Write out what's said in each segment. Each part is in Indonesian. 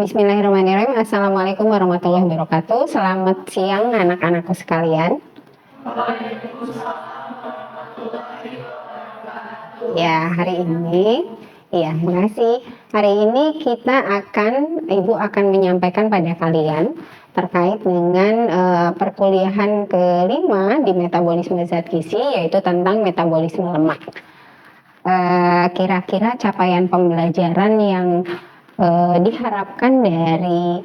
Bismillahirrahmanirrahim. Assalamualaikum warahmatullahi wabarakatuh. Selamat siang anak-anakku sekalian. Ya, hari ini, terima kasih. Hari ini Ibu akan menyampaikan pada kalian terkait dengan perkuliahan kelima di metabolisme zat gizi, yaitu tentang metabolisme lemak. Kira-kira capaian pembelajaran yang diharapkan dari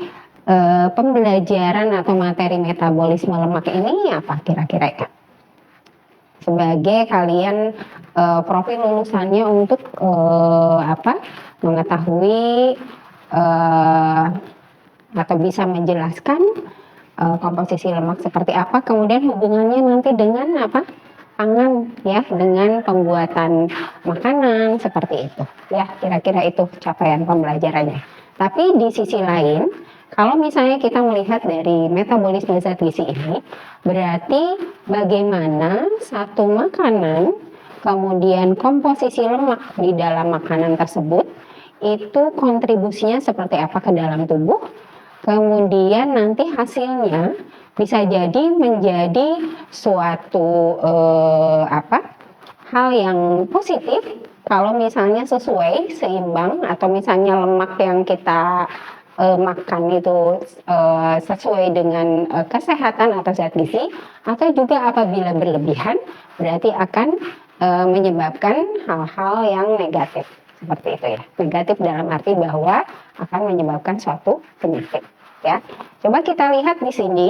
pembelajaran atau materi metabolisme lemak ini apa kira-kira ya? Sebagai kalian profil lulusannya untuk mengetahui atau bisa menjelaskan komposisi lemak seperti apa, kemudian hubungannya nanti dengan pangan ya, dengan pembuatan makanan seperti itu ya, kira-kira itu capaian pembelajarannya. Tapi di sisi lain, kalau misalnya kita melihat dari metabolisme zat gizi ini, berarti bagaimana satu makanan kemudian komposisi lemak di dalam makanan tersebut itu kontribusinya seperti apa ke dalam tubuh, kemudian nanti hasilnya bisa jadi menjadi suatu hal yang positif kalau misalnya sesuai, seimbang, atau misalnya lemak yang kita makan itu sesuai dengan kesehatan atau zat gizi, atau juga apabila berlebihan berarti akan menyebabkan hal-hal yang negatif seperti itu ya. Negatif dalam arti bahwa akan menyebabkan suatu penyakit ya. Coba kita lihat di sini.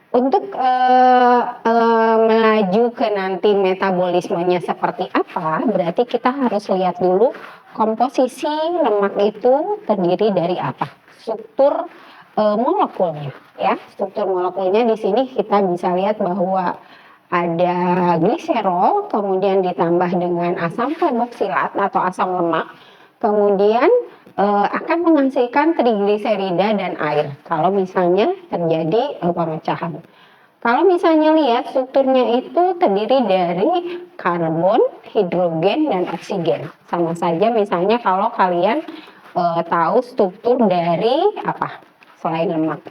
Untuk melaju ke nanti metabolismenya seperti apa, berarti kita harus lihat dulu komposisi lemak itu terdiri dari apa, struktur molekulnya ya. Struktur molekulnya di sini kita bisa lihat bahwa ada gliserol, kemudian ditambah dengan asam karboksilat atau asam lemak, kemudian akan menghasilkan trigliserida dan air kalau misalnya terjadi pemecahan. Kalau misalnya lihat strukturnya itu terdiri dari karbon, hidrogen, dan oksigen. Sama saja misalnya kalau kalian tahu struktur dari apa selain lemak?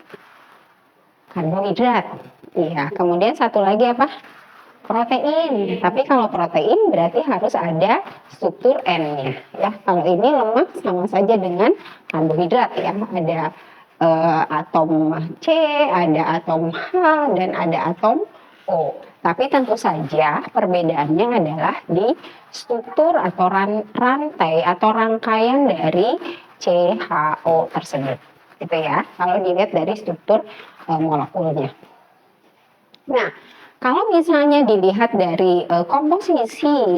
Karbohidrat. Iya, kemudian satu lagi apa? Protein. Tapi kalau protein berarti harus ada struktur N-nya ya. Kalau ini lemak sama saja dengan karbohidrat ya. Ada atom C, ada atom H, dan ada atom O. Tapi tentu saja perbedaannya adalah di struktur atau rantai atau rangkaian dari CHO tersebut. Gitu ya. Kalau dilihat dari struktur molekulnya. Nah, kalau misalnya dilihat dari komposisi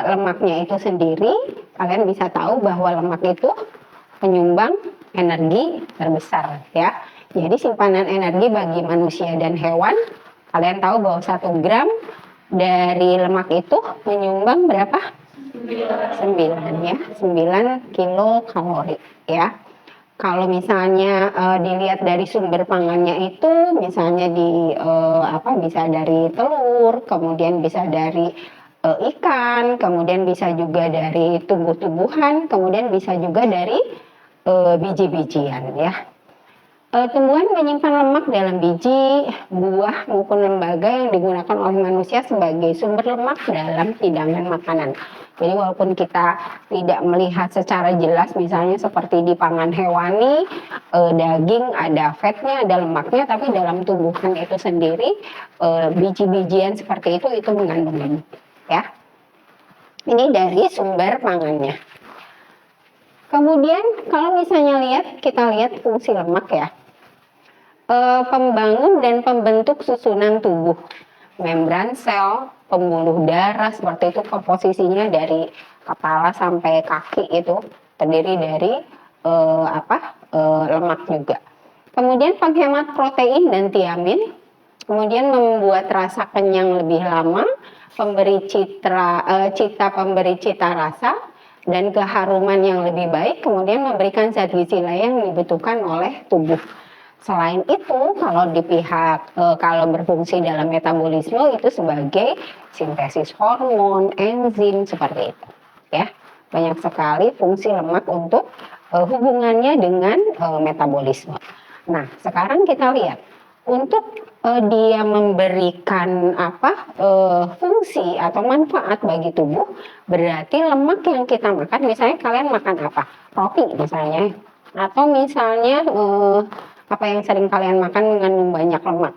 lemaknya itu sendiri, kalian bisa tahu bahwa lemak itu penyumbang energi terbesar ya. Jadi simpanan energi bagi manusia dan hewan, kalian tahu bahwa 1 gram dari lemak itu menyumbang berapa? 9 ya, 9 kilokalori ya. Kalau misalnya dilihat dari sumber pangannya itu, misalnya bisa dari telur, kemudian bisa dari ikan, kemudian bisa juga dari tumbuh-tumbuhan, kemudian bisa juga dari biji-bijian ya. Tumbuhan menyimpan lemak dalam biji, buah maupun lembaga yang digunakan oleh manusia sebagai sumber lemak dalam hidangan makanan. Jadi walaupun kita tidak melihat secara jelas misalnya seperti di pangan hewani, daging ada fatnya, ada lemaknya, tapi dalam tumbuhan itu sendiri biji-bijian seperti itu mengandung lemak ya. Ini dari sumber pangannya. Kemudian kalau misalnya kita lihat fungsi lemak ya. Pembangun dan pembentuk susunan tubuh, membran sel, pembuluh darah seperti itu, komposisinya dari kepala sampai kaki itu terdiri dari lemak juga. Kemudian penghemat protein dan tiamin, kemudian membuat rasa kenyang lebih lama, pemberi pemberi cita rasa dan keharuman yang lebih baik, kemudian memberikan zat gizi lain yang dibutuhkan oleh tubuh. Selain itu, kalau berfungsi dalam metabolisme itu sebagai sintesis hormon, enzim seperti itu, ya. banyak sekali fungsi lemak untuk hubungannya dengan metabolisme. Nah, sekarang kita lihat untuk dia memberikan fungsi atau manfaat bagi tubuh, berarti lemak yang kita makan, misalnya kalian makan apa? Roti misalnya, atau misalnya apa yang sering kalian makan mengandung banyak lemak?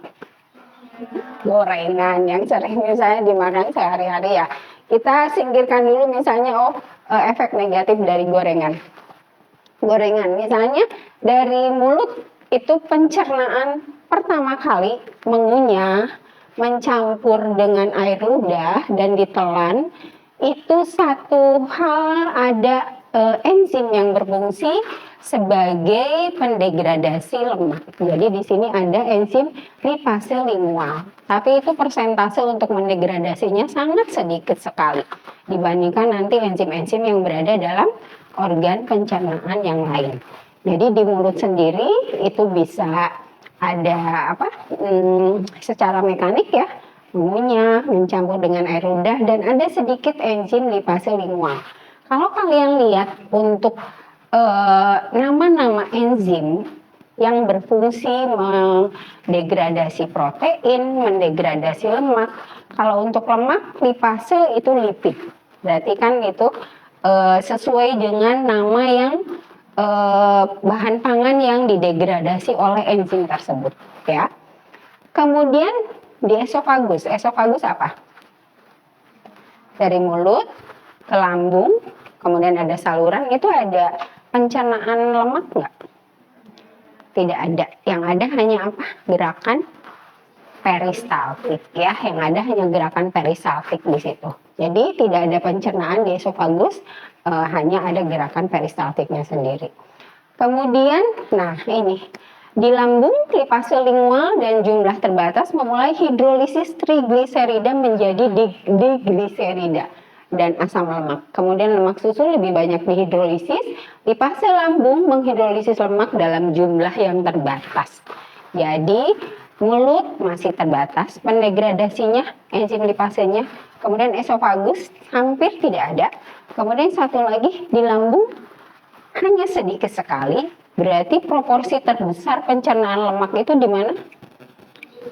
Gorengan yang sering misalnya dimakan sehari-hari ya. Kita singkirkan dulu misalnya efek negatif dari gorengan. Gorengan misalnya dari mulut itu pencernaan pertama kali mengunyah, mencampur dengan air ludah dan ditelan, itu satu hal ada enzim yang berfungsi sebagai pendegradasi lemak. Jadi di sini ada enzim lipase lingual. Tapi itu persentase untuk mendegradasinya sangat sedikit sekali dibandingkan nanti enzim-enzim yang berada dalam organ pencernaan yang lain. Jadi di mulut sendiri itu bisa ada secara mekanik ya, mengunyah, mencampur dengan air ludah, dan ada sedikit enzim lipase lingual. Kalau kalian lihat untuk nama-nama enzim yang berfungsi mendegradasi protein, mendegradasi lemak. Kalau untuk lemak, lipase itu lipid. Berarti kan itu sesuai dengan nama yang bahan pangan yang didegradasi oleh enzim tersebut, ya. Kemudian di esofagus apa? Dari mulut ke lambung, kemudian ada saluran, itu ada pencernaan lemak nggak? Tidak ada. Yang ada hanya apa? Gerakan peristaltik ya. Yang ada hanya gerakan peristaltik di situ. Jadi tidak ada pencernaan di esofagus, hanya ada gerakan peristaltiknya sendiri. Kemudian, nah ini di lambung, lipase lingual dan jumlah terbatas memulai hidrolisis trigliserida menjadi digliserida dan asam lemak. Kemudian lemak susu lebih banyak dihidrolisis. Lipase lambung menghidrolisis lemak dalam jumlah yang terbatas. Jadi mulut masih terbatas pendegradasinya, enzim lipasenya. Kemudian esofagus hampir tidak ada. Kemudian satu lagi di lambung hanya sedikit sekali. Berarti proporsi terbesar pencernaan lemak itu di mana?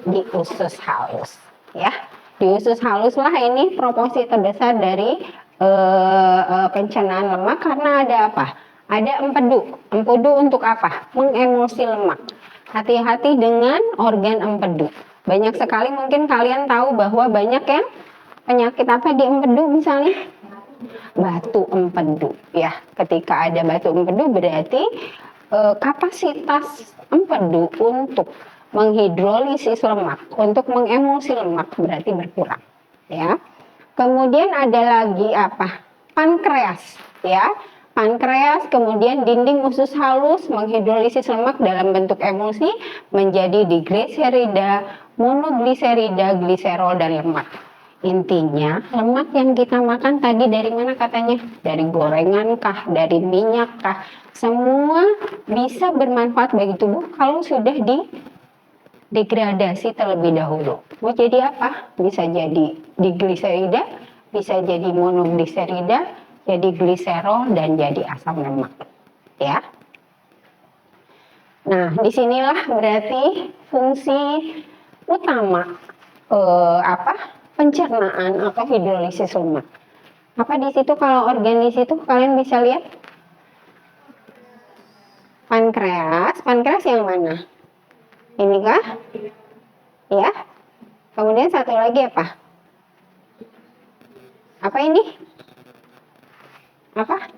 Di usus halus, ya. Di usus halus lah ini proporsi terbesar dari pencernaan lemak, karena ada apa? Ada empedu. Empedu untuk apa? Mengemulsi lemak. Hati-hati dengan organ empedu. Banyak sekali mungkin kalian tahu bahwa banyak yang penyakit apa di empedu misalnya? Batu empedu ya. Ketika ada batu empedu berarti kapasitas empedu untuk menghidrolisis lemak, untuk mengemulsi lemak berarti berkurang ya. Kemudian ada lagi apa? Pankreas ya. Pankreas, kemudian dinding usus halus menghidrolisis lemak dalam bentuk emulsi menjadi digliserida, monogliserida, gliserol dan lemak. Intinya lemak yang kita makan tadi dari mana katanya? Dari gorengan kah? Dari minyak kah? Semua bisa bermanfaat bagi tubuh kalau sudah degradasi terlebih dahulu. Mau jadi apa? Bisa jadi digliserida, bisa jadi monogliserida, jadi gliserol dan jadi asam lemak. Ya. Nah, disinilah berarti fungsi utama pencernaan atau hidrolisis lemak. Apa di situ kalau organ di situ kalian bisa lihat? Pankreas, pankreas yang mana? Ini kah? Ya. Kemudian satu lagi apa? Apa ini? Apa?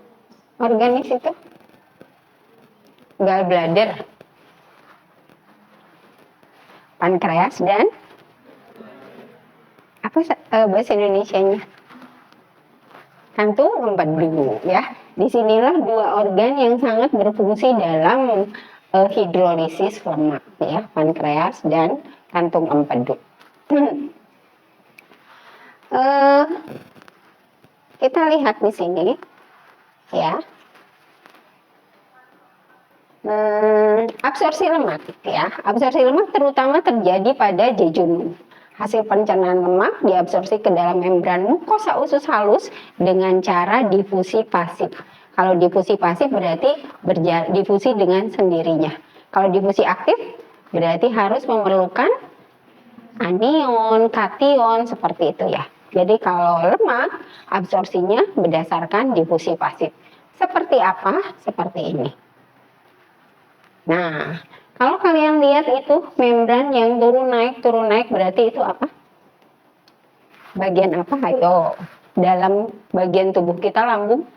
Organ di situ? Gallbladder. Pankreas dan apa bahasa Indonesianya? Kantung empedu ya. Disinilah dua organ yang sangat berfungsi dalam hidrolisis lemak ya, pankreas dan kantung empedu. Kita lihat di sini ya. Absorpsi lemak ya. Absorpsi lemak terutama terjadi pada jejunum. Hasil pencernaan lemak diabsorpsi ke dalam membran mukosa usus halus dengan cara difusi pasif. Kalau difusi pasif berarti difusi dengan sendirinya. Kalau difusi aktif berarti harus memerlukan anion, kation, seperti itu ya. Jadi kalau lemak absorpsinya berdasarkan difusi pasif. Seperti apa? Seperti ini. Nah, kalau kalian lihat itu membran yang turun naik berarti itu apa? Bagian apa? Ayo, dalam bagian tubuh kita lambung.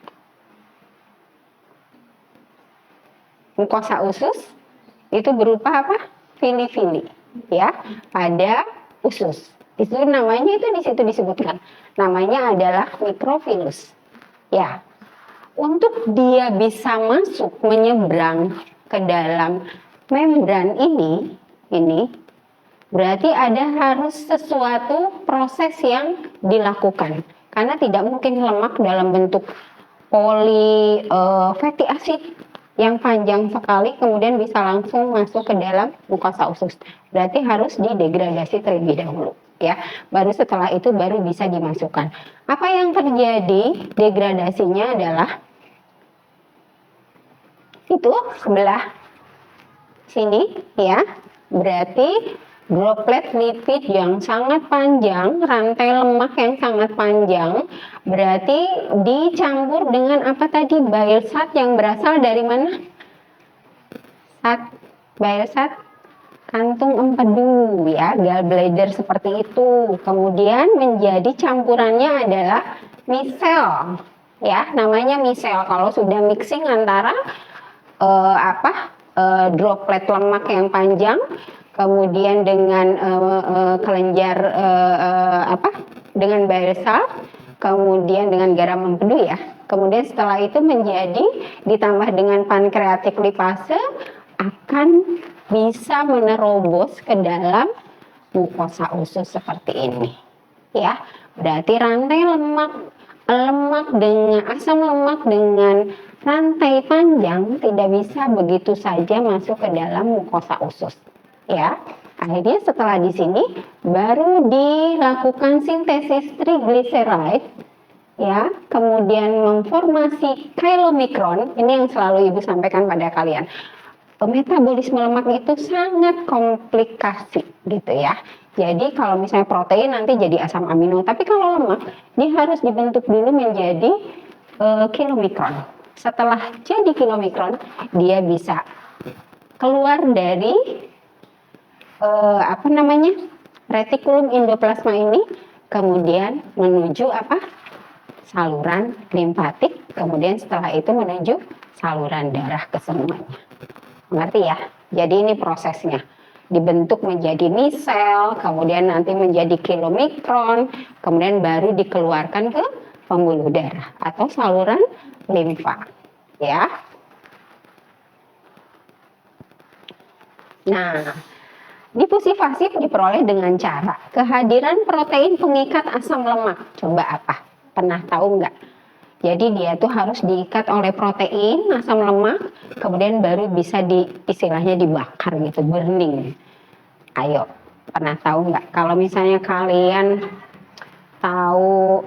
Mukosa usus itu berupa apa? Fili-fili, ya, pada usus. Itu namanya itu di situ disebutkan. Namanya adalah mikrofilus. Ya. Untuk dia bisa masuk menyeberang ke dalam membran ini berarti ada harus sesuatu proses yang dilakukan. Karena tidak mungkin lemak dalam bentuk fatty acid yang panjang sekali kemudian bisa langsung masuk ke dalam mukosa usus. Berarti harus didegradasi terlebih dahulu, ya. Baru setelah itu baru bisa dimasukkan. Apa yang terjadi? Degradasinya adalah itu sebelah sini, ya. Berarti droplet lipid yang sangat panjang, rantai lemak yang sangat panjang, berarti dicampur dengan apa tadi? Bile sat yang berasal dari mana? Bile sat kantung empedu, ya, gallbladder seperti itu. Kemudian menjadi campurannya adalah misel, ya, namanya misel. Kalau sudah mixing antara droplet lemak yang panjang kemudian dengan kelenjar dengan bile salt, kemudian dengan garam empedu, ya. Kemudian setelah itu menjadi ditambah dengan pankreatik lipase akan bisa menerobos ke dalam mukosa usus seperti ini, ya. Berarti rantai lemak dengan asam lemak dengan rantai panjang tidak bisa begitu saja masuk ke dalam mukosa usus, ya. Akhirnya setelah di sini baru dilakukan sintesis triglyceride, ya, kemudian memformasi chylomicron. Ini yang selalu Ibu sampaikan pada kalian. Metabolisme lemak itu sangat komplikasi, gitu ya. Jadi kalau misalnya protein nanti jadi asam amino, tapi kalau lemak ini harus dibentuk dulu menjadi kilomikron. Setelah jadi kilomikron, dia bisa keluar dari retikulum endoplasma ini, kemudian menuju saluran limfatik, kemudian setelah itu menuju saluran darah ke semuanya. Mengerti ya? Jadi ini prosesnya. Dibentuk menjadi misel, kemudian nanti menjadi kilomikron, kemudian baru dikeluarkan ke pembuluh darah atau saluran limfa, ya. Nah, difusi pasif diperoleh dengan cara kehadiran protein pengikat asam lemak. Coba apa? Pernah tahu nggak? Jadi dia tuh harus diikat oleh protein asam lemak, kemudian baru bisa istilahnya dibakar gitu, burning. Ayo, pernah tahu nggak? Kalau misalnya kalian tahu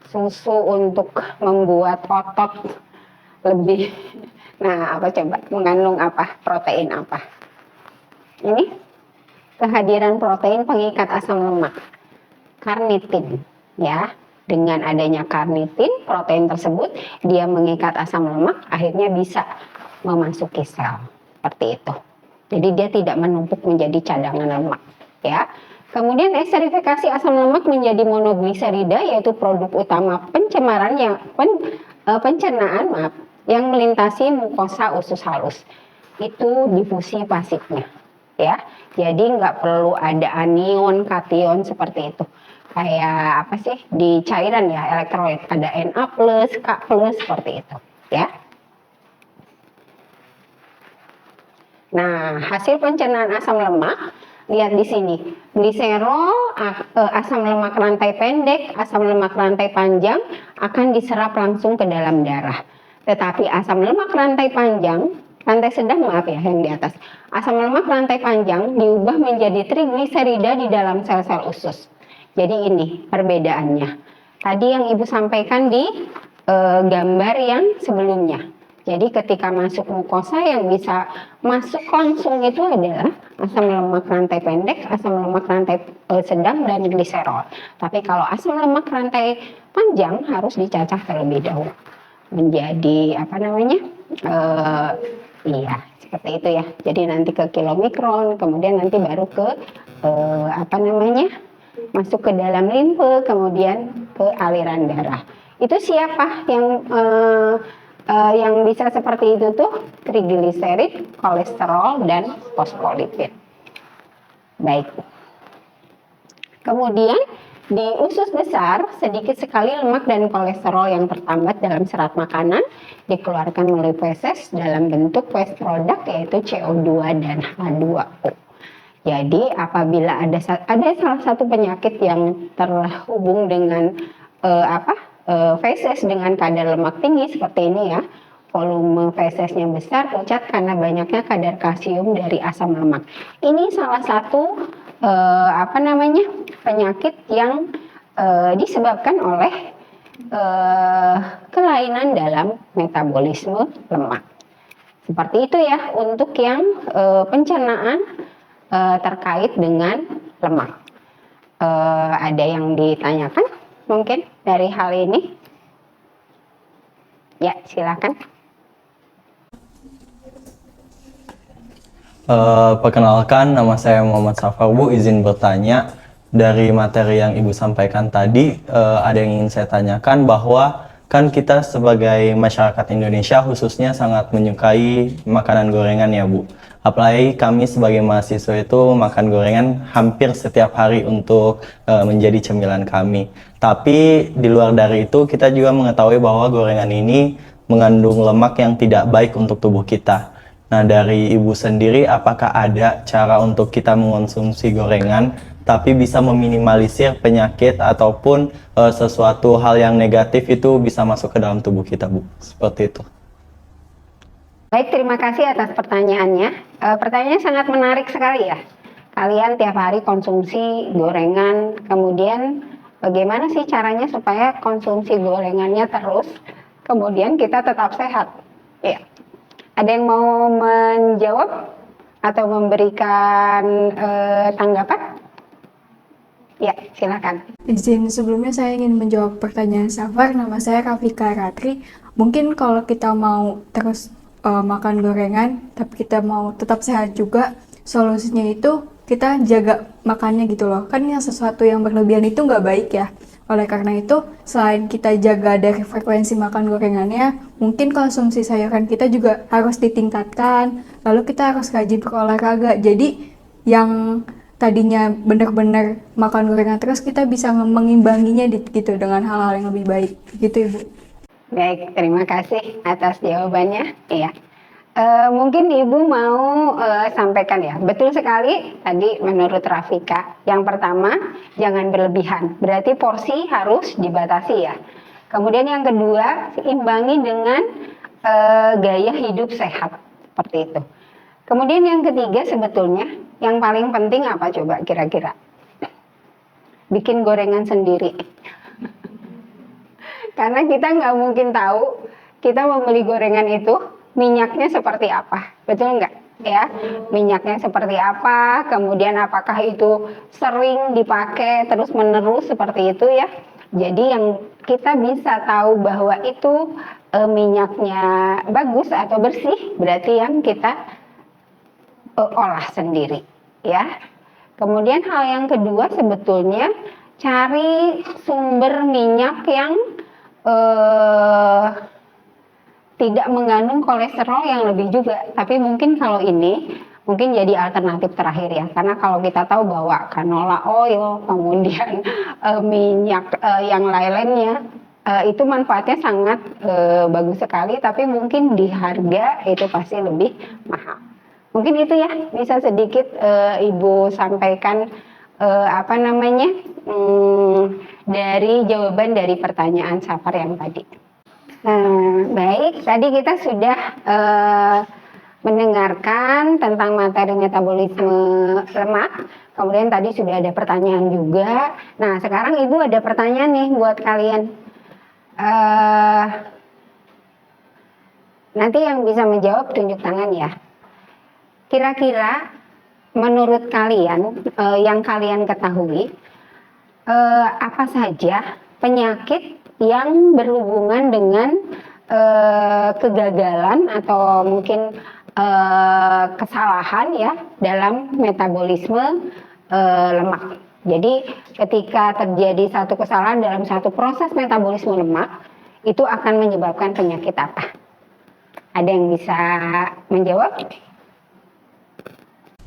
susu untuk membuat otot lebih, nah apa coba? Mengandung apa? Protein apa? Ini kehadiran protein pengikat asam lemak, karnitin, ya. Dengan adanya karnitin, protein tersebut dia mengikat asam lemak, akhirnya bisa memasuki sel seperti itu. Jadi dia tidak menumpuk menjadi cadangan lemak, ya. Kemudian esterifikasi asam lemak menjadi monogliserida, yaitu produk utama pencemaran pencernaan yang melintasi mukosa usus halus. Itu difusi pasifnya, ya. Jadi nggak perlu ada anion, kation seperti itu. Kayak apa sih di cairan ya, elektrolit ada Na+, K+, seperti itu, ya. Nah, hasil pencernaan asam lemak, lihat di sini, gliserol, asam lemak rantai pendek, asam lemak rantai panjang akan diserap langsung ke dalam darah. Tetapi asam lemak rantai panjang rantai sedang maaf ya yang di atas. Asam lemak rantai panjang diubah menjadi trigliserida di dalam sel-sel usus. Jadi ini perbedaannya. Tadi yang Ibu sampaikan di gambar yang sebelumnya. Jadi ketika masuk mukosa yang bisa masuk langsung itu adalah asam lemak rantai pendek, asam lemak rantai sedang, dan gliserol. Tapi kalau asam lemak rantai panjang harus dicacah terlebih dahulu menjadi apa namanya? Iya, seperti itu ya. Jadi nanti ke kilomikron, kemudian nanti baru ke apa namanya? Masuk ke dalam limfe, kemudian ke aliran darah. Itu siapa yang bisa seperti itu tuh? Trigliserid, kolesterol, dan fosfolipid. Baik. Kemudian di usus besar sedikit sekali lemak dan kolesterol yang tertambat dalam serat makanan dikeluarkan melalui feses dalam bentuk waste product yaitu CO2 dan H2O. Jadi apabila ada salah satu penyakit yang terhubung dengan feses dengan kadar lemak tinggi seperti ini ya, volume fesesnya besar, pucat karena banyaknya kadar kalsium dari asam lemak. Ini salah satu penyakit yang disebabkan oleh kelainan dalam metabolisme lemak. Seperti itu ya untuk yang pencernaan terkait dengan lemak. Ada yang ditanyakan mungkin dari hal ini? Ya, silakan. Perkenalkan, nama saya Muhammad Safar, Bu. Izin bertanya, dari materi yang Ibu sampaikan tadi, ada yang ingin saya tanyakan bahwa kan kita sebagai masyarakat Indonesia khususnya sangat menyukai makanan gorengan ya, Bu. Apalagi kami sebagai mahasiswa itu makan gorengan hampir setiap hari untuk menjadi cemilan kami. Tapi di luar dari itu kita juga mengetahui bahwa gorengan ini mengandung lemak yang tidak baik untuk tubuh kita. Nah, dari Ibu sendiri, apakah ada cara untuk kita mengonsumsi gorengan tapi bisa meminimalisir penyakit ataupun sesuatu hal yang negatif itu bisa masuk ke dalam tubuh kita, Bu? Seperti itu. Baik, terima kasih atas pertanyaannya. Pertanyaannya sangat menarik sekali ya. Kalian tiap hari konsumsi gorengan, kemudian bagaimana sih caranya supaya konsumsi gorengannya terus, kemudian kita tetap sehat? Ya. Ada yang mau menjawab atau memberikan tanggapan? Ya, silakan. Izin sebelumnya saya ingin menjawab pertanyaan Safar. Nama saya Rafika Ratri. Mungkin kalau kita mau terus makan gorengan, tapi kita mau tetap sehat juga, solusinya itu kita jaga makannya gitu loh. Kan yang sesuatu yang berlebihan itu nggak baik ya. Oleh karena itu, selain kita jaga dari frekuensi makan gorengannya, mungkin konsumsi sayuran kita juga harus ditingkatkan. Lalu kita harus rajin berolahraga. Jadi yang tadinya benar-benar makan gorengan terus, kita bisa mengimbanginya gitu dengan hal-hal yang lebih baik. Gitu Ibu. Baik, terima kasih atas jawabannya. Iya. Mungkin Ibu mau sampaikan ya, betul sekali tadi menurut Rafika. Yang pertama, jangan berlebihan, berarti porsi harus dibatasi ya. Kemudian yang kedua, imbangi dengan gaya hidup sehat, seperti itu. Kemudian yang ketiga sebetulnya, yang paling penting apa coba kira-kira? Bikin gorengan sendiri. Karena kita nggak mungkin tahu, kita membeli gorengan itu, minyaknya seperti apa, betul nggak? Ya, minyaknya seperti apa, kemudian apakah itu sering dipakai terus menerus seperti itu ya. Jadi yang kita bisa tahu bahwa itu minyaknya bagus atau bersih, berarti yang kita olah sendiri ya. Kemudian hal yang kedua sebetulnya cari sumber minyak yang tidak mengandung kolesterol yang lebih juga, tapi mungkin kalau ini mungkin jadi alternatif terakhir ya, karena kalau kita tahu bahwa canola oil, kemudian minyak yang lain-lainnya itu manfaatnya sangat bagus sekali, tapi mungkin di harga itu pasti lebih mahal. Mungkin itu ya, bisa sedikit Ibu sampaikan dari jawaban dari pertanyaan Safar yang tadi. Baik, tadi kita sudah mendengarkan tentang materi metabolisme lemak. Kemudian tadi sudah ada pertanyaan juga. Nah, sekarang Ibu ada pertanyaan nih buat kalian. Nanti yang bisa menjawab tunjuk tangan ya. Kira-kira menurut kalian, yang kalian ketahui, apa saja penyakit yang berhubungan dengan kegagalan atau mungkin kesalahan ya dalam metabolisme lemak. Jadi ketika terjadi satu kesalahan dalam satu proses metabolisme lemak, itu akan menyebabkan penyakit apa? Ada yang bisa menjawab?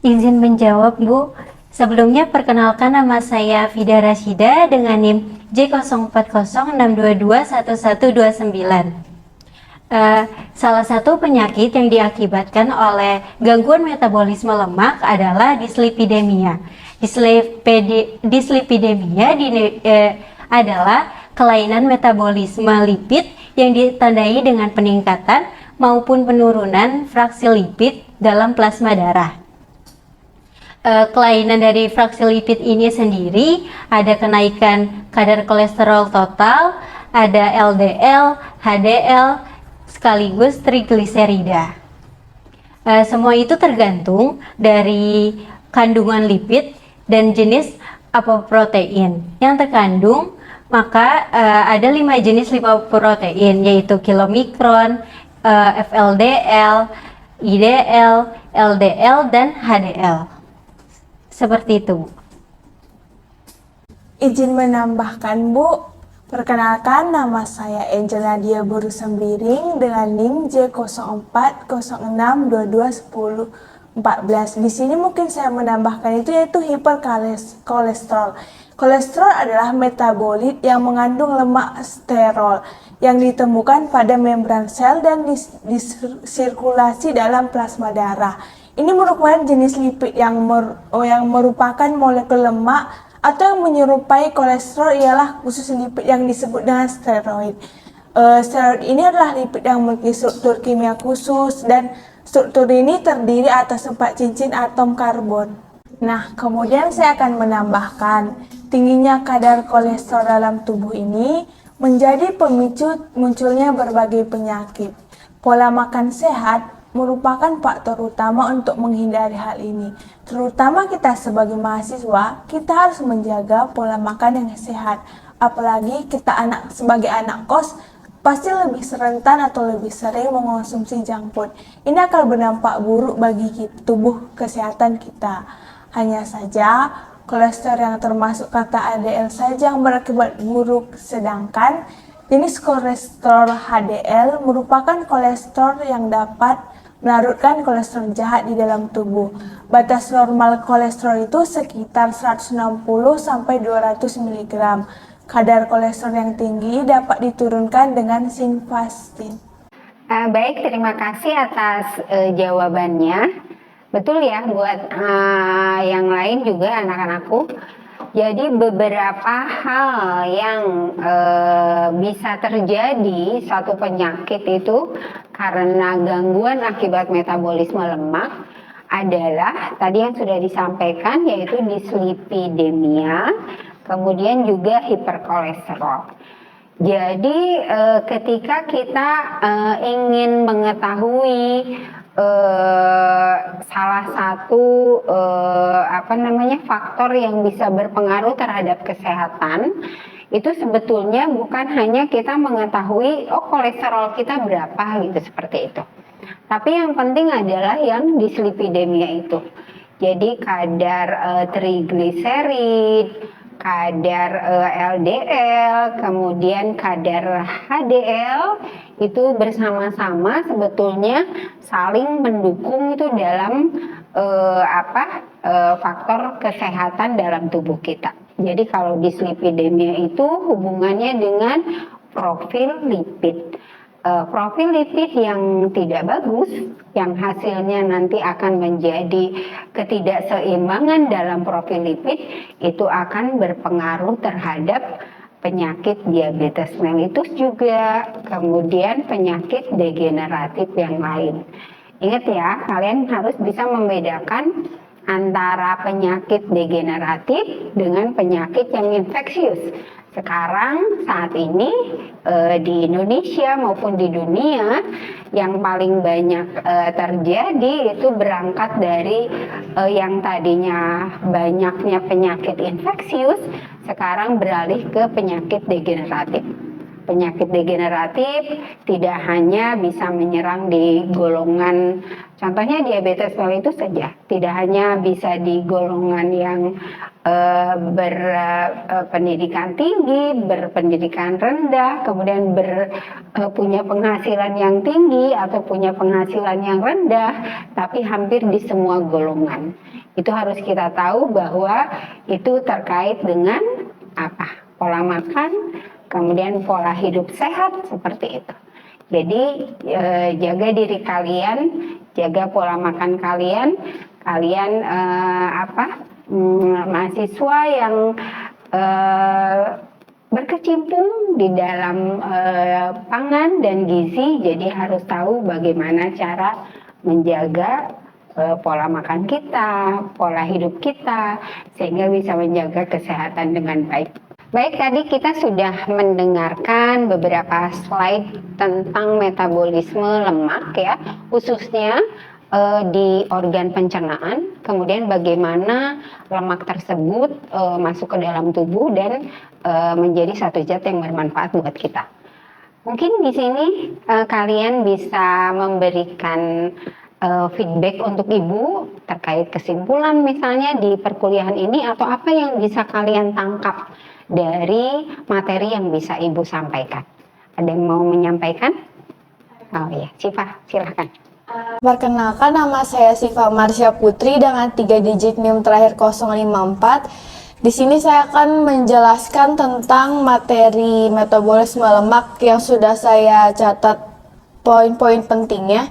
Izin menjawab, Bu. Sebelumnya perkenalkan, nama saya Fida Rashida dengan NIM J0406221129. Salah satu penyakit yang diakibatkan oleh gangguan metabolisme lemak adalah dislipidemia. Dislipidemia adalah kelainan metabolisme lipid yang ditandai dengan peningkatan maupun penurunan fraksi lipid dalam plasma darah. Kelainan dari fraksi lipid ini sendiri ada kenaikan kadar kolesterol total, ada LDL, HDL, sekaligus trigliserida. Semua itu tergantung dari kandungan lipid dan jenis apoprotein yang terkandung. Maka ada 5 jenis lipoprotein, yaitu kilomikron, FLDL, IDL, LDL, dan HDL. Seperti itu. Izin menambahkan, Bu. Perkenalkan, nama saya Angel Nadia Buru Sembiring dengan NIM J0406221014. Di sini mungkin saya menambahkan itu yaitu hiperkolesterol. Kolesterol adalah metabolit yang mengandung lemak sterol yang ditemukan pada membran sel dan disirkulasi dalam plasma darah. Ini merupakan jenis lipid yang merupakan molekul lemak atau yang menyerupai kolesterol, ialah khusus lipid yang disebut dengan steroid. Steroid ini adalah lipid yang memiliki struktur kimia khusus dan struktur ini terdiri atas 4 cincin atom karbon. Nah, kemudian saya akan menambahkan tingginya kadar kolesterol dalam tubuh ini menjadi pemicu munculnya berbagai penyakit. Pola makan sehat merupakan faktor utama untuk menghindari hal ini. Terutama kita sebagai mahasiswa, kita harus menjaga pola makan yang sehat. Apalagi kita sebagai anak kos, pasti lebih rentan atau lebih sering mengonsumsi junk food. Ini akan berdampak buruk bagi tubuh kesehatan kita. Hanya saja, kolesterol yang termasuk kata LDL saja yang berakibat buruk, sedangkan jenis kolesterol HDL merupakan kolesterol yang dapat melarutkan kolesterol jahat di dalam tubuh. Batas normal kolesterol itu sekitar 160 sampai 200 mg. Kadar kolesterol yang tinggi dapat diturunkan dengan simvastatin. Baik, terima kasih atas jawabannya. Betul ya buat yang lain juga anak-anakku. Jadi beberapa hal yang bisa terjadi satu penyakit itu karena gangguan akibat metabolisme lemak adalah tadi yang sudah disampaikan, yaitu dislipidemia, kemudian juga hiperkolesterol. Jadi ketika kita ingin mengetahui salah satu faktor yang bisa berpengaruh terhadap kesehatan, itu sebetulnya bukan hanya kita mengetahui kolesterol kita berapa gitu, seperti itu. Tapi yang penting adalah yang dislipidemia itu. Jadi kadar trigliserid, kadar LDL, kemudian kadar HDL itu bersama-sama sebetulnya saling mendukung itu dalam faktor kesehatan dalam tubuh kita. Jadi kalau dislipidemia itu hubungannya dengan profil lipid. Profil lipid yang tidak bagus, yang hasilnya nanti akan menjadi ketidakseimbangan dalam profil lipid, itu akan berpengaruh terhadap penyakit diabetes mellitus juga, kemudian penyakit degeneratif yang lain. Ingat ya, kalian harus bisa membedakan antara penyakit degeneratif dengan penyakit yang infeksius. Sekarang saat ini di Indonesia maupun di dunia yang paling banyak terjadi itu berangkat dari yang tadinya banyaknya penyakit infeksius, sekarang beralih ke penyakit degeneratif. Penyakit degeneratif tidak hanya bisa menyerang di golongan, contohnya diabetes mellitus saja, tidak hanya bisa di golongan yang berpendidikan tinggi, berpendidikan rendah, kemudian punya penghasilan yang tinggi atau punya penghasilan yang rendah, tapi hampir di semua golongan. Itu harus kita tahu bahwa itu terkait dengan apa? Pola makan, kemudian pola hidup sehat seperti itu. Jadi jaga diri kalian, jaga pola makan kalian, mahasiswa yang berkecimpung di dalam pangan dan gizi, jadi harus tahu bagaimana cara menjaga pola makan kita, pola hidup kita, sehingga bisa menjaga kesehatan dengan baik. Baik, tadi kita sudah mendengarkan beberapa slide tentang metabolisme lemak ya, khususnya di organ pencernaan, kemudian bagaimana lemak tersebut masuk ke dalam tubuh dan menjadi satu zat yang bermanfaat buat kita. Mungkin di sini kalian bisa memberikan feedback untuk Ibu terkait kesimpulan misalnya di perkuliahan ini, atau apa yang bisa kalian tangkap dari materi yang bisa Ibu sampaikan. Ada yang mau menyampaikan? Oh iya, Siva, silahkan. Perkenalkan, nama saya Siva Marsha Putri dengan 3 digit NIM terakhir 054. Di sini saya akan menjelaskan tentang materi metabolisme lemak yang sudah saya catat poin-poin pentingnya.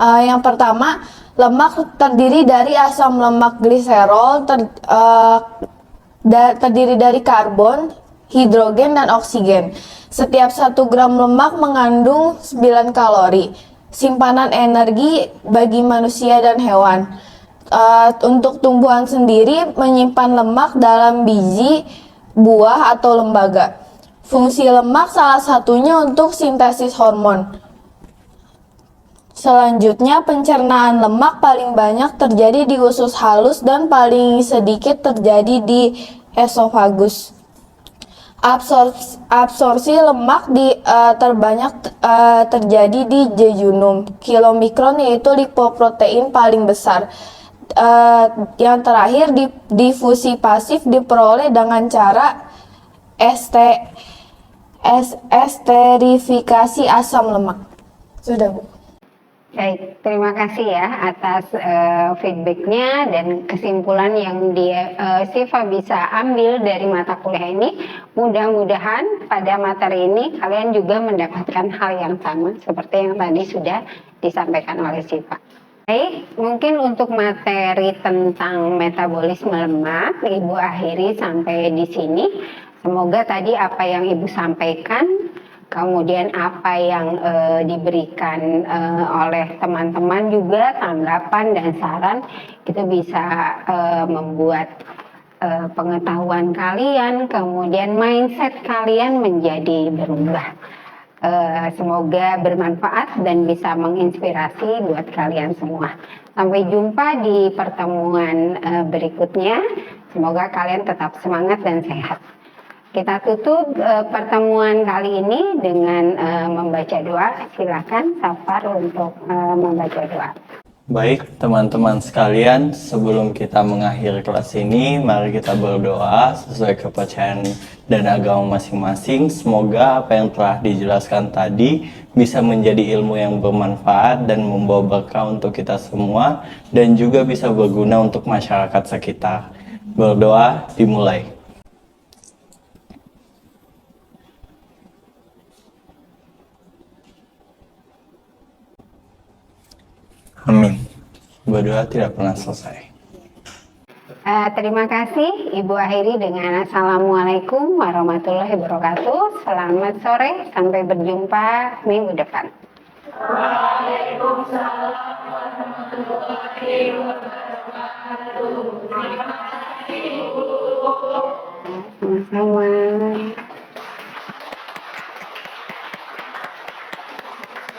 Yang pertama, lemak terdiri dari asam lemak gliserol, terdiri dari karbon, hidrogen, dan oksigen. Setiap 1 gram lemak mengandung 9 kalori. Simpanan energi bagi manusia dan hewan. Untuk tumbuhan sendiri menyimpan lemak dalam biji, buah, atau lembaga. Fungsi lemak salah satunya untuk sintesis hormon. Selanjutnya, pencernaan lemak paling banyak terjadi di usus halus dan paling sedikit terjadi di esofagus. Absorpsi lemak terbanyak terjadi di jejunum, kilomikron, yaitu lipoprotein paling besar. Yang terakhir, difusi pasif diperoleh dengan cara esterifikasi asam lemak. Sudah, Bu. Baik, terima kasih ya atas feedbacknya dan kesimpulan yang Siva bisa ambil dari mata kuliah ini. Mudah-mudahan pada materi ini kalian juga mendapatkan hal yang sama seperti yang tadi sudah disampaikan oleh Siva. Baik, mungkin untuk materi tentang metabolisme lemak Ibu akhiri sampai di sini. Semoga tadi apa yang Ibu sampaikan, kemudian apa yang diberikan oleh teman-teman juga, tanggapan dan saran, itu bisa membuat pengetahuan kalian, kemudian mindset kalian menjadi berubah. Semoga bermanfaat dan bisa menginspirasi buat kalian semua. Sampai jumpa di pertemuan berikutnya. Semoga kalian tetap semangat dan sehat. Kita tutup pertemuan kali ini dengan membaca doa. Silakan Safar untuk membaca doa. Baik, teman-teman sekalian, sebelum kita mengakhiri kelas ini, mari kita berdoa sesuai kepercayaan dan agama masing-masing. Semoga apa yang telah dijelaskan tadi bisa menjadi ilmu yang bermanfaat dan membawa berkah untuk kita semua, dan juga bisa berguna untuk masyarakat sekitar. Berdoa dimulai. Amin. Berdoa tidak pernah selesai. Terima kasih Ibu akhiri dengan Assalamualaikum warahmatullahi wabarakatuh. Selamat sore, sampai berjumpa minggu depan. Sama-sama.